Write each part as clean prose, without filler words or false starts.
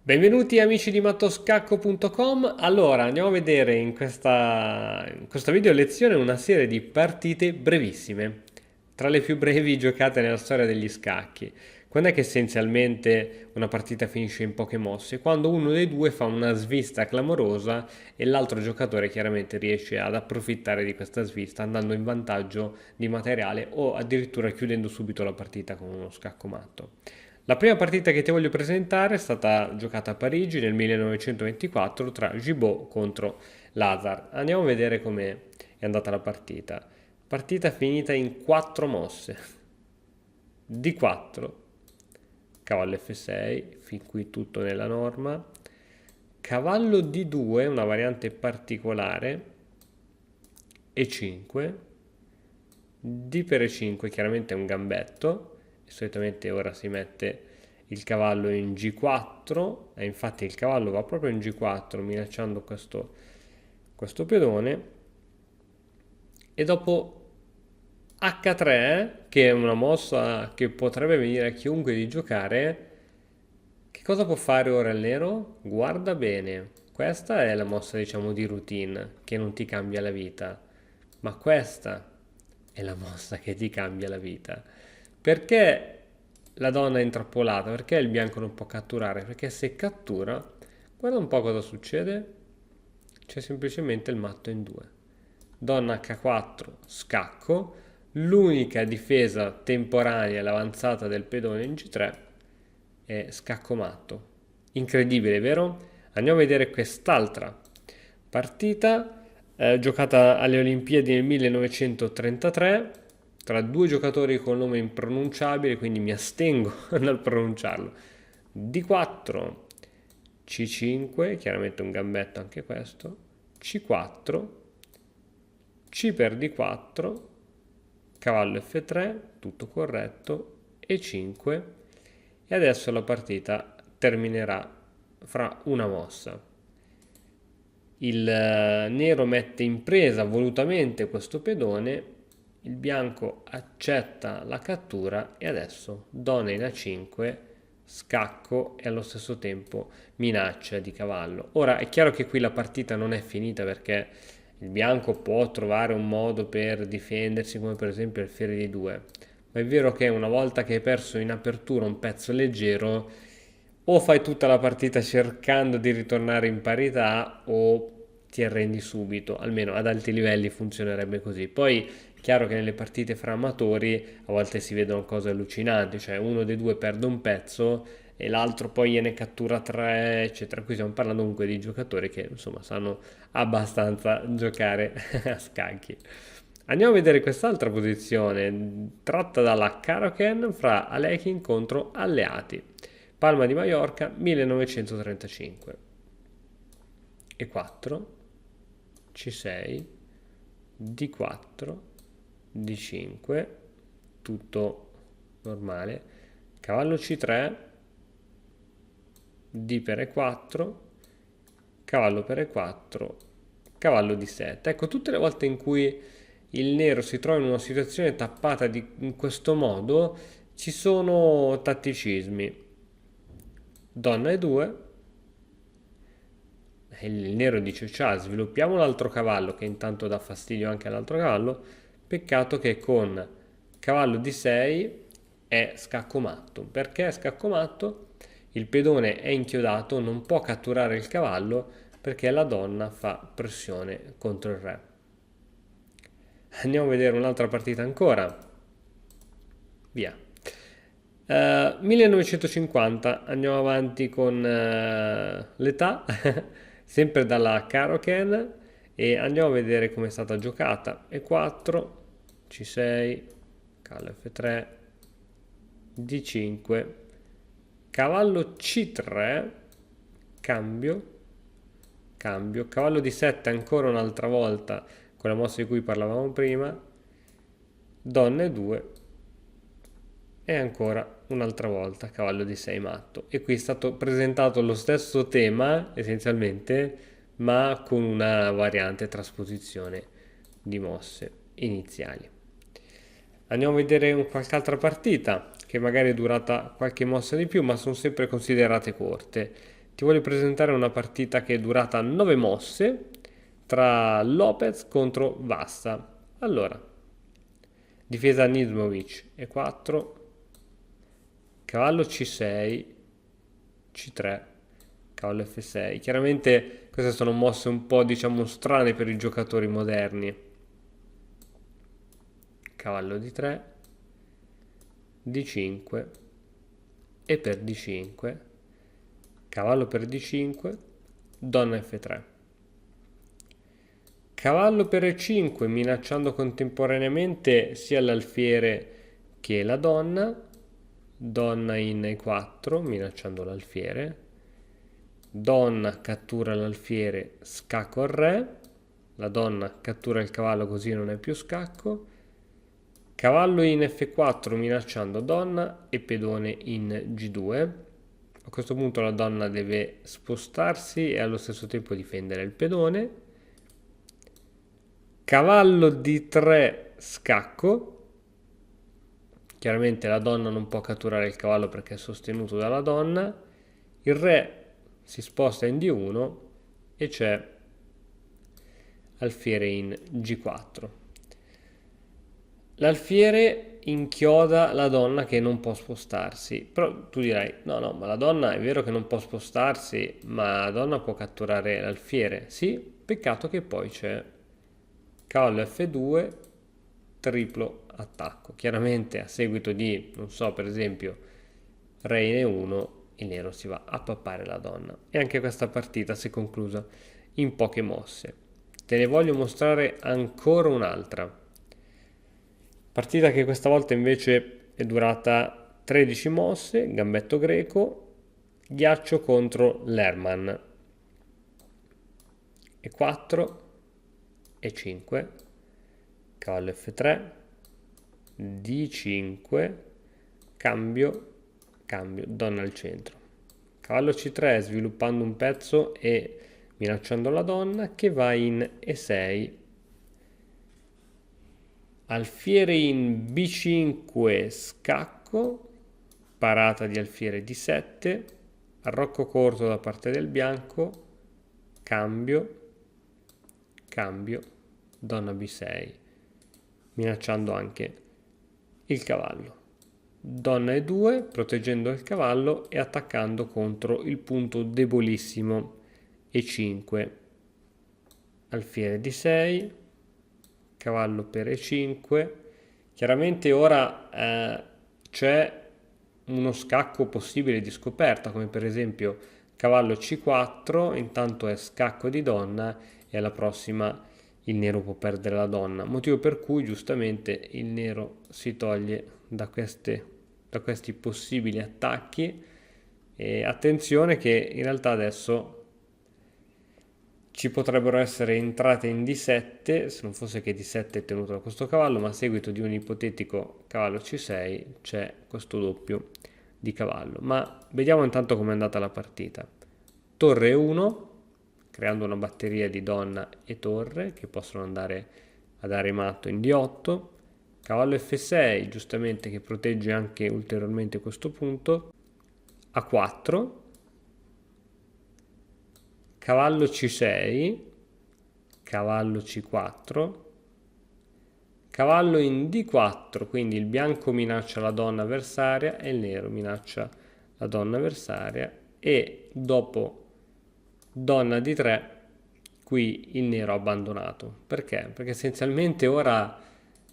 Benvenuti amici di mattoscacco.com. Allora, andiamo a vedere in questa video lezione una serie di partite brevissime, tra le più brevi giocate nella storia degli scacchi. Quando è che essenzialmente una partita finisce in poche mosse? Quando uno dei due fa una svista clamorosa e l'altro giocatore chiaramente riesce ad approfittare di questa svista andando in vantaggio di materiale o addirittura chiudendo subito la partita con uno scacco matto. La prima partita che ti voglio presentare è stata giocata a Parigi nel 1924 tra Gibaud contro Lazar. Andiamo a vedere come è andata la partita. Partita finita in 4 mosse. D4, cavallo F6, fin qui tutto nella norma. Cavallo D2, una variante particolare, E5, D per E5, chiaramente è un gambetto. Solitamente ora si mette il cavallo in G4 e infatti il cavallo va proprio in G4 minacciando questo pedone e dopo H3 che è una mossa che potrebbe venire a chiunque di giocare. Che cosa può fare ora il nero? Guarda bene, questa è la mossa diciamo di routine che non ti cambia la vita, ma questa è la mossa che ti cambia la vita. Perché la donna è intrappolata? Perché il bianco non può catturare? Perché se cattura, guarda un po' cosa succede. C'è semplicemente il matto in due. Donna H4, scacco. L'unica difesa temporanea è l'avanzata del pedone in G3 è scacco matto. Incredibile, vero? Andiamo a vedere quest'altra partita giocata alle Olimpiadi nel 1933 tra due giocatori con nome impronunciabile, quindi mi astengo dal pronunciarlo. D4, C5, chiaramente un gambetto anche questo, C4, C per D4, cavallo F3, tutto corretto, E5 e adesso la partita terminerà fra una mossa. Il nero mette in presa volutamente questo pedone, il bianco accetta la cattura e adesso donna in A5, scacco e allo stesso tempo minaccia di cavallo. Ora è chiaro che qui la partita non è finita perché il bianco può trovare un modo per difendersi come per esempio il fiere di 2, ma è vero che una volta che hai perso in apertura un pezzo leggero o fai tutta la partita cercando di ritornare in parità o ti arrendi subito, almeno ad alti livelli funzionerebbe così. Poi è chiaro che nelle partite fra amatori a volte si vedono cose allucinanti, cioè uno dei due perde un pezzo e l'altro poi gliene cattura tre, eccetera. Qui stiamo parlando comunque di giocatori che insomma sanno abbastanza giocare a scacchi. Andiamo a vedere quest'altra posizione tratta dalla Caro-Kann fra Alekhine contro Alleati. Palma di Maiorca 1935. E4, C6, D4, D5, tutto normale. Cavallo C3, D per E4, cavallo per E4, cavallo D7. Ecco, tutte le volte in cui il nero si trova in una situazione tappata in questo modo, ci sono tatticismi. Donna E2, il nero dice ciao, sviluppiamo l'altro cavallo che intanto dà fastidio anche all'altro cavallo. Peccato che con cavallo D6 è scacco matto. Perché è scacco matto? Il pedone è inchiodato, non può catturare il cavallo perché la donna fa pressione contro il re. Andiamo a vedere un'altra partita ancora. Via. 1950, andiamo avanti con l'età, sempre dalla Caro-Kann e andiamo a vedere come è stata giocata. E4, C6, cavallo F3, D5, cavallo C3, cambio, cambio, cavallo D7 ancora un'altra volta con la mossa di cui parlavamo prima, donna E2 e ancora un'altra volta cavallo di 6 matto. E qui è stato presentato lo stesso tema essenzialmente, ma con una variante trasposizione di mosse iniziali. Andiamo a vedere qualche altra partita che magari è durata qualche mossa di più, ma sono sempre considerate corte. Ti voglio presentare una partita che è durata 9 mosse tra Lopez contro Vassa. Allora, difesa Nizmovic E4, cavallo C6, C3, cavallo F6. Chiaramente queste sono mosse un po', diciamo, strane per i giocatori moderni. Cavallo D3, D5 e per D5, cavallo per D5, donna F3. Cavallo per E5, minacciando contemporaneamente sia l'alfiere che la donna. Donna in E4, minacciando l'alfiere. Donna cattura l'alfiere, scacco al re. La donna cattura il cavallo, così non è più scacco. Cavallo in F4 minacciando donna e pedone in G2. A questo punto la donna deve spostarsi e allo stesso tempo difendere il pedone. Cavallo D3 scacco. Chiaramente la donna non può catturare il cavallo perché è sostenuto dalla donna. Il re si sposta in D1 e c'è alfiere in G4. L'alfiere inchioda la donna che non può spostarsi. Però tu dirai, no, ma la donna è vero che non può spostarsi, ma la donna può catturare l'alfiere. Sì, peccato che poi c'è cavallo F2, triplo attacco. Chiaramente a seguito di, non so, per esempio, re in E1, il nero si va a pappare la donna. E anche questa partita si è conclusa in poche mosse. Te ne voglio mostrare ancora un'altra. Partita che questa volta invece è durata 13 mosse, gambetto greco, ghiaccio contro Lerman. E4, E5, cavallo F3, D5, cambio, cambio, donna al centro. Cavallo C3 sviluppando un pezzo e minacciando la donna che va in E6. Alfiere in B5 scacco, parata di alfiere D7, arrocco corto da parte del bianco, cambio, cambio, donna B6, minacciando anche il cavallo. Donna E2, proteggendo il cavallo e attaccando contro il punto debolissimo E5, alfiere D6, cavallo per E5. Chiaramente ora c'è uno scacco possibile di scoperta, come per esempio cavallo C4, intanto è scacco di donna e alla prossima il nero può perdere la donna, motivo per cui giustamente il nero si toglie da questi possibili attacchi. E attenzione che in realtà adesso ci potrebbero essere entrate in D7, se non fosse che D7 è tenuto da questo cavallo, ma a seguito di un ipotetico cavallo C6 c'è questo doppio di cavallo. Ma vediamo intanto com'è andata la partita. Torre 1, creando una batteria di donna e torre che possono andare a dare matto in D8. Cavallo F6, giustamente, che protegge anche ulteriormente questo punto. A4, cavallo C6, cavallo C4, cavallo in D4, quindi il bianco minaccia la donna avversaria e il nero minaccia la donna avversaria, e dopo donna D3 qui il nero ha abbandonato. Perché? Perché essenzialmente ora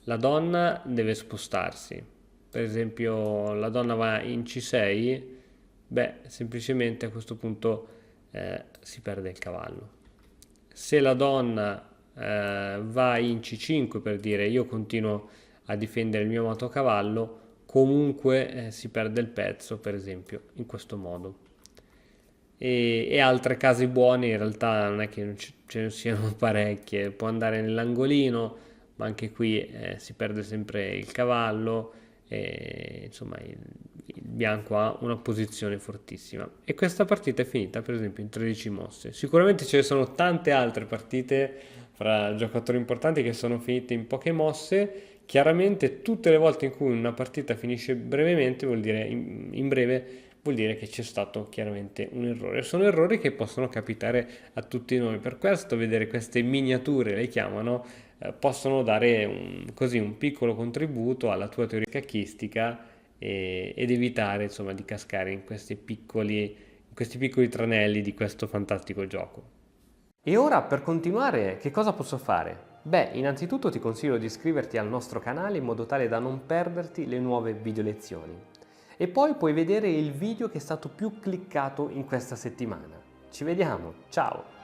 la donna deve spostarsi. Per esempio la donna va in C6, beh, semplicemente a questo punto si perde il cavallo. Se la donna va in C5, per dire io continuo a difendere il mio amato cavallo, comunque si perde il pezzo, per esempio, in questo modo. E altre case buone in realtà non è che non ce ne siano parecchie, può andare nell'angolino, ma anche qui si perde sempre il cavallo, e, insomma il bianco ha una posizione fortissima. E questa partita è finita per esempio in 13 mosse. Sicuramente ce ne sono tante altre partite fra giocatori importanti che sono finite in poche mosse. Chiaramente tutte le volte in cui una partita finisce brevemente vuol dire in breve vuol dire che c'è stato chiaramente un errore. Sono errori che possono capitare a tutti noi, per questo vedere queste miniature, le chiamano, possono dare così un piccolo contributo alla tua teoria cacchistica ed evitare insomma di cascare in questi piccoli tranelli di questo fantastico gioco. E ora per continuare, che cosa posso fare? Beh, innanzitutto ti consiglio di iscriverti al nostro canale in modo tale da non perderti le nuove video lezioni. E poi puoi vedere il video che è stato più cliccato in questa settimana. Ci vediamo, ciao!